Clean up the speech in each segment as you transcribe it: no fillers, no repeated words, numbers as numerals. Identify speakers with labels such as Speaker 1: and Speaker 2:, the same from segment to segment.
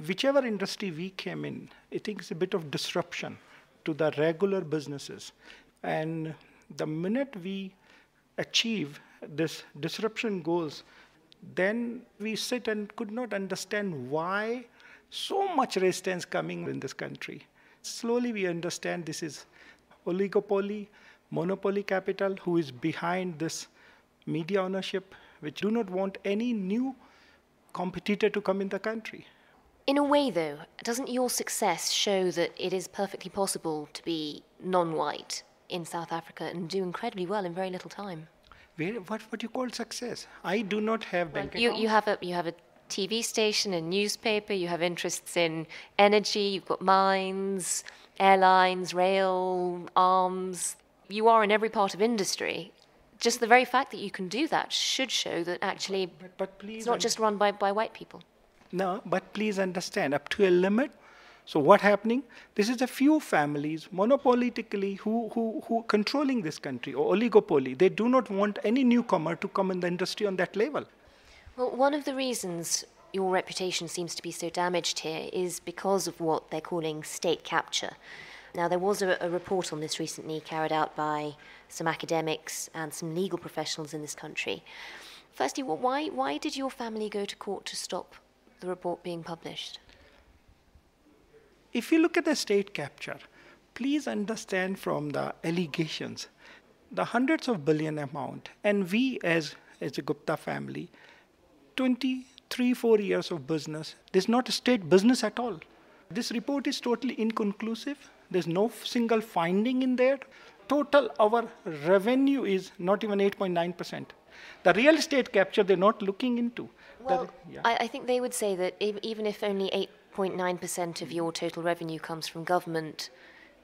Speaker 1: whichever industry we came in, I think it's a bit of disruption to the regular businesses. And the minute we achieve this disruption goals, then we sit and could not understand why so much resistance coming in this country. Slowly we understand this is oligopoly, monopoly capital who is behind this media ownership, which do not want any new competitor to come in the country.
Speaker 2: In a way, though, doesn't your success show that it is perfectly possible to be non-white in South Africa and do incredibly well in very little time?
Speaker 1: What you call success? I do not have bank accounts.
Speaker 2: You have a TV station, a newspaper, you have interests in energy, you've got mines, airlines, rail, arms. You are in every part of industry. Just the very fact that you can do that should show that actually it's not just run by white people.
Speaker 1: No, but please understand, up to a limit. So what's happening? This is a few families, monopolistically, who controlling this country, or oligopoly. They do not want any newcomer to come in the industry on that level.
Speaker 2: Well, one of the reasons your reputation seems to be so damaged here is because of what they're calling state capture. Now, there was a report on this recently carried out by some academics and some legal professionals in this country. Firstly, why did your family go to court to stop the report being published?
Speaker 1: If you look at the state capture, please understand from the allegations, the hundreds of billion amount, and we as a Gupta family, 23-4 years of business, this is not a state business at all. This report is totally inconclusive. There's no single finding in there. Total, our revenue is not even 8.9%. The real estate capture, they're not looking into.
Speaker 2: Well, I think they would say that even if only 8.9% of your total revenue comes from government,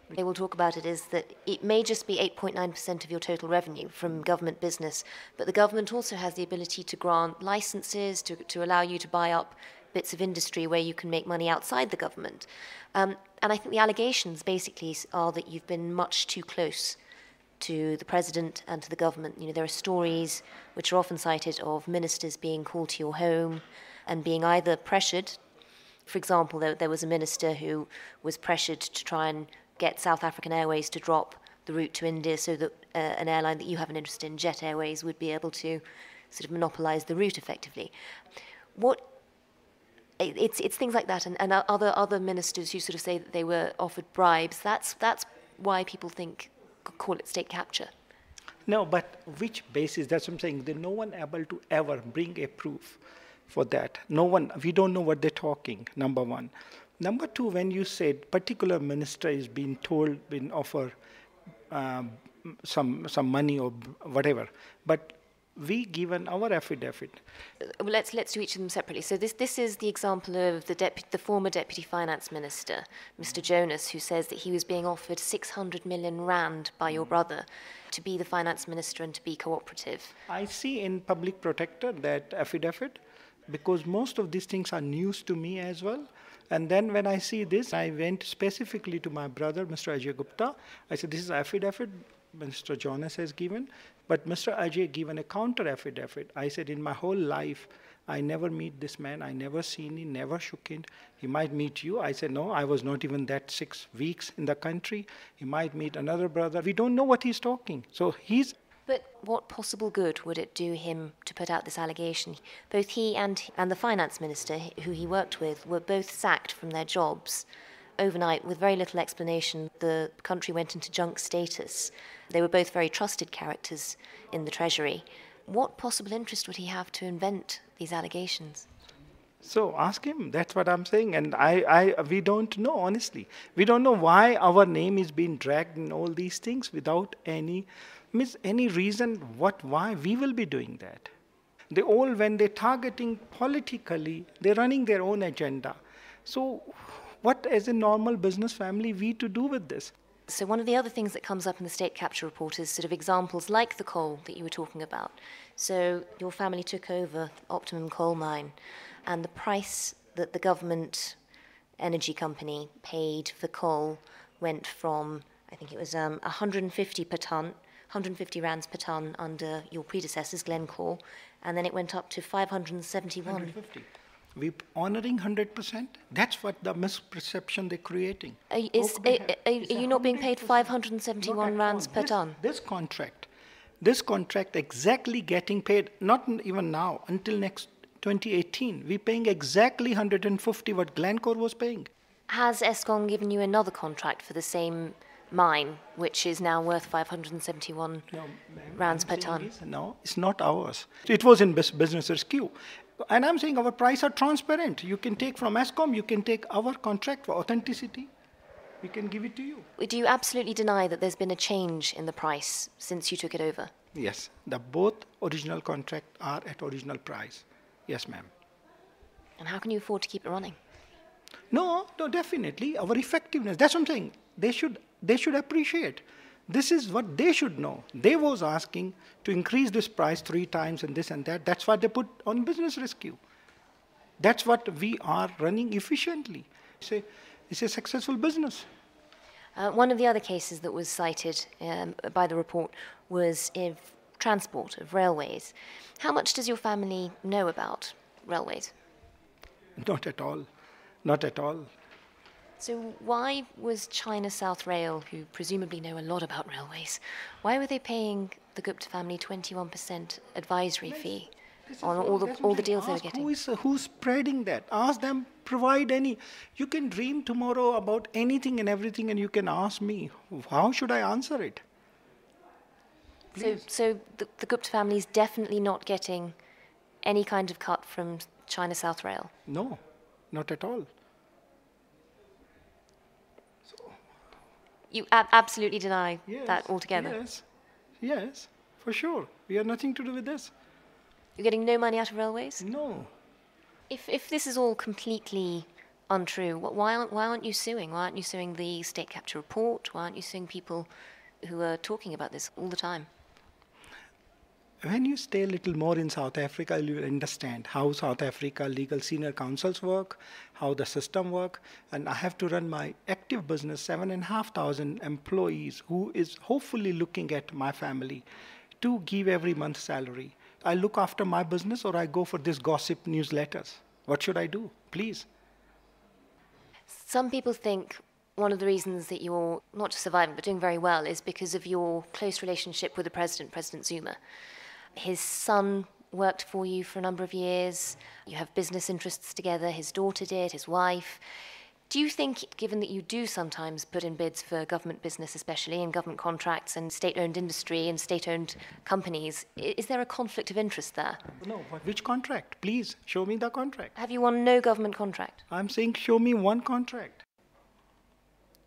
Speaker 2: they will talk about it as that it may just be 8.9% of your total revenue from government business, but the government also has the ability to grant licenses, to allow you to buy up bits of industry where you can make money outside the government. And I think the allegations basically are that you've been much too close to the president and to the government. You know, there are stories which are often cited of ministers being called to your home and being either pressured. For example, there was a minister who was pressured to try and get South African Airways to drop the route to India so that an airline that you have an interest in, Jet Airways, would be able to sort of monopolise the route effectively. It's things like that, and other ministers who sort of say that they were offered bribes. That's why people call it state capture.
Speaker 1: No, but which basis? That's what I'm saying. There's no one able to ever bring a proof for that. No one. We don't know what they're talking. Number one. Number two, when you said particular minister is being told, been offered some money or whatever, but we given our affidavit.
Speaker 2: Well, let's do each of them separately. So this is the example of the former deputy finance minister, Mr. Jonas, who says that he was being offered 600 million rand by your brother to be the finance minister and to be cooperative.
Speaker 1: I see in Public Protector that affidavit, because most of these things are news to me as well. And then when I see this, I went specifically to my brother, Mr. Ajay Gupta. I said, this is affidavit Mr. Jonas has given, but Mr. Ajay given a counter affidavit. I said, in my whole life, I never meet this man. I never seen him, never shook him. He might meet you. I said, no, I was not even that 6 weeks in the country. He might meet another brother. We don't know what he's talking. So he's...
Speaker 2: But what possible good would it do him to put out this allegation? Both he and the finance minister, who he worked with, were both sacked from their jobs overnight with very little explanation. The country went into junk status. They were both very trusted characters in the Treasury. What possible interest would he have to invent these allegations?
Speaker 1: So ask him. That's what I'm saying. And we don't know, honestly. We don't know why our name is being dragged in all these things without any reason why we will be doing that. They all, when they're targeting politically, they're running their own agenda. So what, as a normal business family, we to do with this?
Speaker 2: So one of the other things that comes up in the state capture report is sort of examples like the coal that you were talking about. So your family took over Optimum coal mine, and the price that the government energy company paid for coal went from, I think it was 150 per tonne, 150 rands per tonne under your predecessors, Glencore, and then it went up to 571.
Speaker 1: 150. We honoring 100%. That's what the misperception they're creating.
Speaker 2: Are you not being paid 571 rands per ton?
Speaker 1: This contract exactly getting paid, not even now, until next 2018. We're paying exactly 150 what Glencore was paying.
Speaker 2: Has Eskom given you another contract for the same mine, which is now worth 571 rands per ton?
Speaker 1: No, it's not ours. It was in business rescue. And I'm saying our prices are transparent. You can take from Eskom, you can take our contract for authenticity. We can give it to you.
Speaker 2: Do you absolutely deny that there's been a change in the price since you took it over?
Speaker 1: Yes, the both original contract are at original price. Yes, ma'am.
Speaker 2: And how can you afford to keep it running?
Speaker 1: No, definitely. Our effectiveness, that's what I'm saying. They should appreciate. This is what they should know. They was asking to increase this price 3 times and this and that. That's what they put on business rescue. That's what we are running efficiently. It's a successful business.
Speaker 2: One of the other cases that was cited by the report was in transport of railways. How much does your family know about railways?
Speaker 1: Not at all. Not at all.
Speaker 2: So why was China South Rail, who presumably know a lot about railways, why were they paying the Gupta family 21% advisory fee on all the deals they were getting?
Speaker 1: Who's spreading that? Ask them, provide any. You can dream tomorrow about anything and everything and you can ask me. How should I answer it?
Speaker 2: So the Gupta family is definitely not getting any kind of cut from China South Rail?
Speaker 1: No, not at all.
Speaker 2: You absolutely deny that altogether?
Speaker 1: Yes, for sure. We have nothing to do with this.
Speaker 2: You're getting no money out of railways?
Speaker 1: No.
Speaker 2: If this is all completely untrue, why aren't you suing? Why aren't you suing the state capture report? Why aren't you suing people who are talking about this all the time?
Speaker 1: When you stay a little more in South Africa, you will understand how South Africa legal senior councils work, how the system work, and I have to run my active business, 7,500 employees, who is hopefully looking at my family to give every month salary. I look after my business or I go for this gossip newsletters. What should I do? Please.
Speaker 2: Some people think one of the reasons that you're not just surviving but doing very well is because of your close relationship with the president, President Zuma. His son worked for you for a number of years. You have business interests together. His daughter did, his wife. Do you think, given that you do sometimes put in bids for government business, especially in government contracts and state-owned industry and state-owned companies, is there a conflict of interest there?
Speaker 1: No, which contract? Please, show me the contract.
Speaker 2: Have you won no government contract?
Speaker 1: I'm saying show me one contract.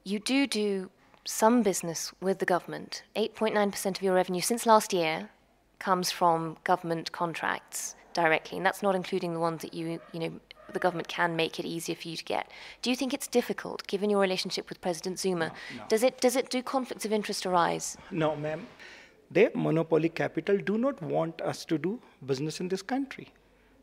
Speaker 2: You do some business with the government. 8.9% of your revenue since last year comes from government contracts directly, and that's not including the ones that the government can make it easier for you to get. Do you think it's difficult, given your relationship with President Zuma?
Speaker 1: No.
Speaker 2: Do conflicts of interest arise?
Speaker 1: No, ma'am. Their monopoly capital do not want us to do business in this country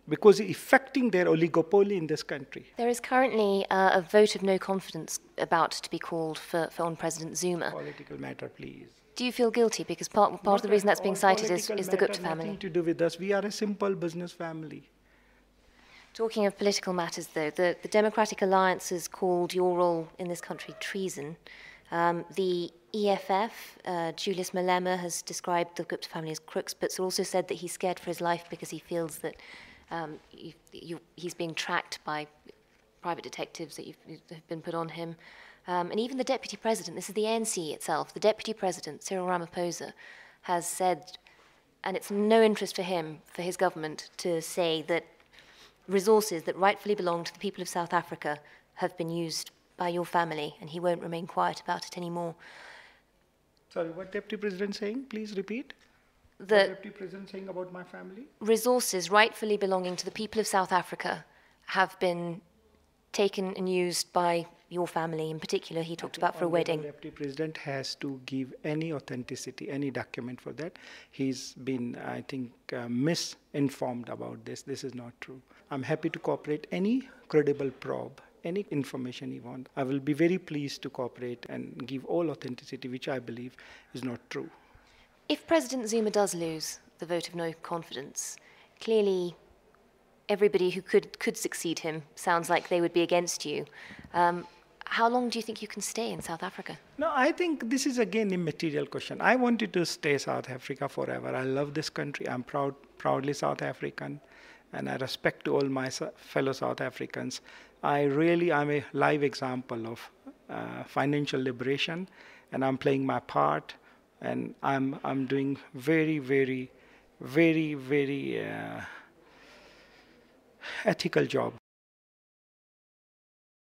Speaker 1: because it's affecting their oligopoly in this country.
Speaker 2: There is currently a vote of no confidence about to be called on President Zuma.
Speaker 1: Political matter, please.
Speaker 2: Do you feel guilty? Because part of the reason that's being cited is the Gupta family.
Speaker 1: Nothing to do with us. We are a simple business family.
Speaker 2: Talking of political matters, though, the Democratic Alliance has called your role in this country treason. The EFF, Julius Malema, has described the Gupta family as crooks, but also said that he's scared for his life because he feels that he's being tracked by private detectives that have been put on him. And even the Deputy President, this is the ANC itself, the Deputy President, Cyril Ramaphosa, has said, and it's no interest for him, for his government, to say that resources that rightfully belong to the people of South Africa have been used by your family, and he won't remain quiet about it anymore.
Speaker 1: Sorry, what Deputy President saying? Please repeat. What Deputy President saying about my family?
Speaker 2: Resources rightfully belonging to the people of South Africa have been taken and used by your family. In particular, he talked about for a wedding.
Speaker 1: The Deputy President has to give any authenticity, any document for that. He's been, I think, misinformed about this. This is not true. I'm happy to cooperate any credible probe, any information you want. I will be very pleased to cooperate and give all authenticity, which I believe is not true.
Speaker 2: If President Zuma does lose the vote of no confidence, clearly everybody who could succeed him sounds like they would be against you. How long do you think you can stay in South Africa?
Speaker 1: No, I think this is again immaterial question. I wanted to stay South Africa forever. I love this country. I'm proudly South African, and I respect to all my fellow South Africans. I'm a live example of financial liberation, and I'm playing my part, and I'm doing very, very, very, very ethical job.